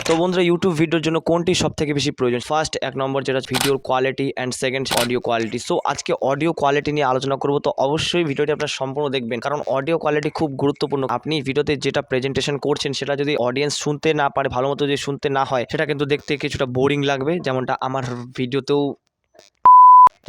তো বন্ধুরা ইউটিউব ভিডিওর জন্য কোনটি সবথেকে বেশি প্রয়োজন? ফার্স্ট এক নম্বর যেটা ভিডিওর quality and second audio quality. So আজকে অডিও কোয়ালিটি নিয়ে আলোচনা করব। তো অবশ্যই ভিডিওটি আপনারা সম্পূর্ণ দেখবেন, কারণ অডিও কোয়ালিটি খুব গুরুত্বপূর্ণ। আপনি ভিডিওতে যেটা প্রেজেন্টেশন করছেন সেটা যদি অডিয়েন্স শুনতে না পারে, ভালো মতো যদি শুনতে না হয়, সেটা কিন্তু দেখতে কিছুটা বোরিং লাগবে, যেমনটা আমার ভিডিওতেও।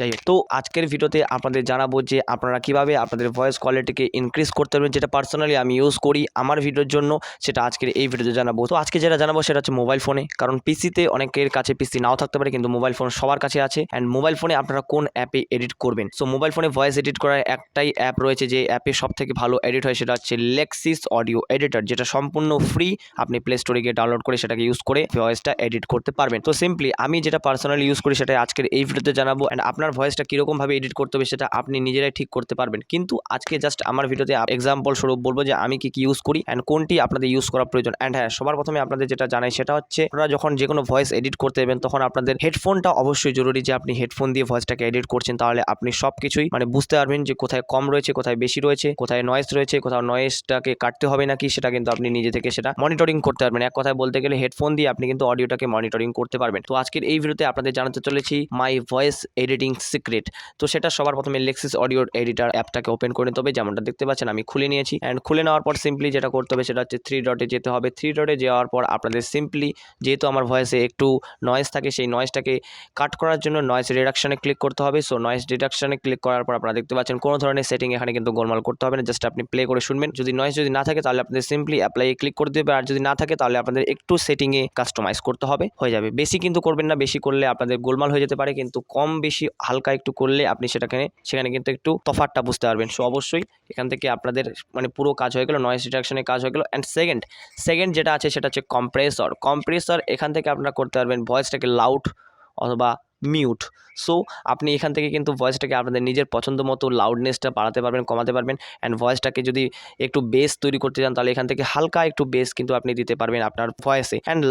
যাই হোক, তো আজকের ভিডিওতে আপনাদের জানাবো যে আপনারা কিভাবে আপনাদের ভয়েস কোয়ালিটিকে ইনক্রিজ করতে পারবেন, যেটা পার্সোনালি আমি ইউজ করি আমার ভিডিওর জন্য, সেটা আজকের এই ভিডিওতে জানাবো। তো আজকে যেটা জানাবো সেটা হচ্ছে মোবাইল ফোনে, কারণ পিসিতে অনেকের কাছে পিসি নাও থাকতে পারে, কিন্তু মোবাইল ফোন সবার কাছে আছে। অ্যান্ড মোবাইল ফোনে আপনারা কোন অ্যাপে এডিট করবেন। সো মোবাইল ফোনে ভয়েস এডিট করার একটাই অ্যাপ রয়েছে, যে অ্যাপে সব থেকে ভালো এডিট হয়, সেটা হচ্ছে লেক্সিস অডিও এডিটর, যেটা সম্পূর্ণ ফ্রি। আপনি প্লে স্টোরে গিয়ে ডাউনলোড করে সেটাকে ইউজ করে ভয়েসটা এডিট করতে পারবেন। তো সিম্পলি আমি যেটা পার্সোনালি ইউজ করি সেটা আজকের এই ভিডিওতে জানাবো। অ্যান্ড আপনার ভয়েসটা কীরকম ভাবে এডিট করতে হবে সেটা আপনি নিজেরাই ঠিক করতে পারবেন। কিন্তু আজকে জাস্ট আমার ভিডিওতে এক্সাম্পল স্বরূপ বলবো যে আমি কি ইউজ করি অ্যান্ড কোনটি আপনাদের ইউজ করা প্রয়োজন। অ্যান্ড হ্যাঁ, সবার প্রথমে আপনাদের যেটা জানাই সেটা হচ্ছে, আপনারা যখন যে কোনো ভয়েস এডিট করতে যাবেন তখন আপনাদের হেডফোনটা অবশ্যই জরুরি, যে আপনি হেডফোন দিয়ে ভয়েসটাকে এডিট করছেন, তাহলে আপনি সব কিছুই বুঝতে পারবেন যে কোথায় কম রয়েছে, কোথায় বেশি রয়েছে, কোথায় নয়েজ রয়েছে, কোথাও নয়েজটাকে কাটতে হবে নাকি, সেটা কিন্তু আপনি নিজে থেকে সেটা মনিটরিং করতে পারবেন। এক কথায় বলতে গেলে হেডফোন দিয়ে আপনি কিন্তু অডিওটাকে মনিটরিং করতে পারবেন। তো আজকের এই ভিডিওতে আপনাদের জানাতে চলেছি মাই ভয়েস এডিটিং সিক্রেট। তো সেটা সবার প্রথমে লেক্সিস অডিও এডিটর অ্যাপটাকে ওপেন করে নিতে হবে, যেমনটা দেখতে পাচ্ছেন আমি খুলে নিয়েছি। অ্যান্ড খুলে নেওয়ার পর সিম্পলি যেটা করতে হবে সেটা হচ্ছে থ্রি ডটে যেতে হবে। থ্রি ডটে যাওয়ার পর আপনাদের সিম্পলি, যেহেতু আমার ভয়েসে একটু নয়েজ থাকে, সেই নয়েজটাকে কাট করার জন্য নয়েজ রিডাকশানে ক্লিক করতে হবে। সো নয়েজ রিডাকশানে ক্লিক করার পর আপনারা দেখতে পাচ্ছেন কোনো ধরনের সেটিং এখানে কিন্তু গোলমাল করতে হবে না, জাস্ট আপনি প্লে করে শুনবেন। যদি নয়েজ না থাকে তাহলে আপনাদের সিম্পলি অ্যাপ্লাইয়ে ক্লিক করে দেবে, আর যদি না থাকে তাহলে আপনাদের একটু সেটিংয়ে কাস্টমাইজ করতে হবে, হয়ে যাবে। বেশি কিন্তু করবেন না, বেশি করলে আপনাদের গোলমাল হয়ে যেতে পারে, কিন্তু কম বেশি হালকা একটু করলে আপনি সেখানে কিন্তু একটু তফাৎটা বুঝতে পারবেন। সো অবশ্যই এখান থেকে আপনাদের পুরো কাজ হয়ে গেল, নয়েজ রিডাকশনের কাজ হয়ে গেল। অ্যান্ড সেকেন্ড যেটা আছে সেটা হচ্ছে কম্প্রেসর। এখান থেকে আপনারা করতে পারবেন ভয়েসটাকে লাউড অথবা মিউট। সো আপনি এখান থেকে কিন্তু ভয়েসটাকে আপনাদের নিজের পছন্দ মতো লাউডনেসটা বাড়াতে পারবেন, কমাতে পারবেন। অ্যান্ড ভয়েসটাকে যদি একটু বেস তৈরি করতে চান তাহলে এখান থেকে হালকা একটু বেস কিন্তু আপনি দিতে পারবেন আপনার ভয়েসে। অ্যান্ড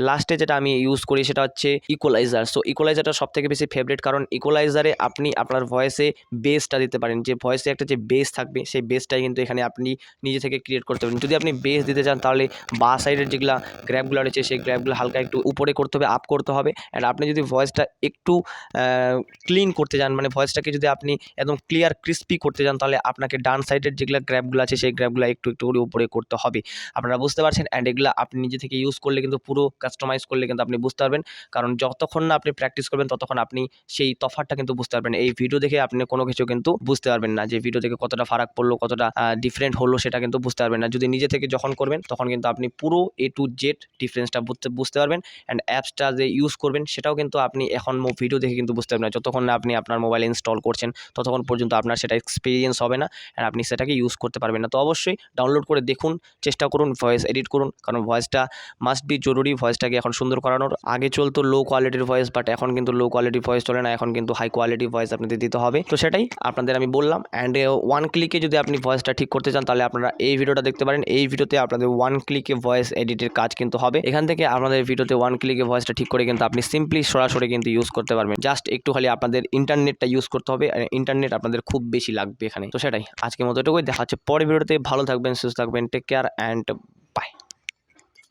লাস্টে যেটা আমি ইউজ করি সেটা হচ্ছে ইকুয়ালাইজার। সো ইকুয়ালাইজারটা সব থেকে বেশি ফেভারিট, কারণ ইকুয়ালাইজারে আপনি আপনার ভয়েসে বেসটা দিতে পারেন। যে ভয়েসে একটা যে বেস থাকবে, সেই বেসটাই কিন্তু এখানে আপনি নিজে থেকে ক্রিয়েট করতে পারেন। যদি আপনি বেস দিতে চান তাহলে বা সাইডের যেগুলো গ্র্যাবগুলো রয়েছে সেই গ্র্যাবগুলো হালকা একটু উপরে করতে হবে, আপ করতে হবে। অ্যান্ড আপনি যদি ভয়েসটা একটু ক্লিন করতে চান, ভয়েসটাকে যদি আপনি একদম ক্লিয়ার ক্রিস্পি করতে চান, তাহলে আপনাকে ডান সাইডের যেগুলো গ্র্যাবগুলো আছে সেই গ্র্যাবগুলো একটু করে উপরে করতে হবে। আপনারা বুঝতে পারছেন। অ্যান্ড এগুলো আপনি নিজে থেকে ইউজ করলে কিন্তু পুরো কাস্টমাইজ করলে কিন্তু আপনি বুঝতে পারবেন, কারণ যতক্ষণ না আপনি প্র্যাকটিস করবেন ততক্ষণ আপনি সেই তফাৎটা কিন্তু বুঝতে পারবেন। এই ভিডিও দেখে আপনি কোনো কিছু কিন্তু বুঝতে পারবেন না, যে ভিডিও থেকে কতটা ফারাক পড়লো, কতটা ডিফারেন্ট হলো, সেটা কিন্তু বুঝতে পারবেন না। যদি নিজে থেকে যখন করবেন তখন কিন্তু আপনি পুরো A to Z ডিফারেন্সটা বুঝতে পারবেন। অ্যান্ড অ্যাপসটা যে ইউজ করবেন সেটাও কিন্তু আপনি এখন ভিডিও দেখে কিন্তু বুঝতে পারবেন না। যতক্ষণ না আপনি আপনার মোবাইলে ইনস্টল করছেন ততক্ষণ পর্যন্ত আপনার সেটা এক্সপিরিয়েন্স হবে না, আর আপনি সেটাকে ইউজ করতে পারবেন না। তো অবশ্যই ডাউনলোড করে দেখুন, চেষ্টা করুন, ভয়েস এডিট করুন, কারণ ভয়েসটা মাস্ট বি জরুরি। ভয়েসটাকে এখন সুন্দর করানোর, আগে চলতো লো কোয়ালিটির ভয়েস, বাট এখন কিন্তু লো কোয়ালিটির ভয়েস চলে না, এখন কিন্তু হাই কোয়ালিটির ভয়েস আপনাদের দিতে হবে। তো সেটাই আপনাদের আমি বললাম। অ্যান্ড ওয়ান ক্লিকে যদি আপনি ভয়েসটা ঠিক করতে চান তাহলে আপনারা এই ভিডিওটা দেখতে পারেন। এই ভিডিওতে আপনাদের ওয়ান ক্লিকে ভয়েস এডিটের কাজ কিন্তু হবে। এখান থেকে আপনাদের ভিডিওতে ওয়ান ক্লিকে ভয়েসটা ঠিক করে কিন্তু আপনি সিম্পলি সরাসরি কিন্তু ইউজ করতে পারবেন। জাস্ট একটু খালি আপনাদের ইন্টারনেটটা ইউজ করতে হবে, আর ইন্টারনেট আপনাদের খুব বেশি লাগবে এখানে। তো সেটাই আজকের মতো এটুকুই, দেখা হচ্ছে পরের ভিডিওতে। ভালো থাকবেন, সুস্থ থাকবেন, টেক কেয়ার অ্যান্ড বাই।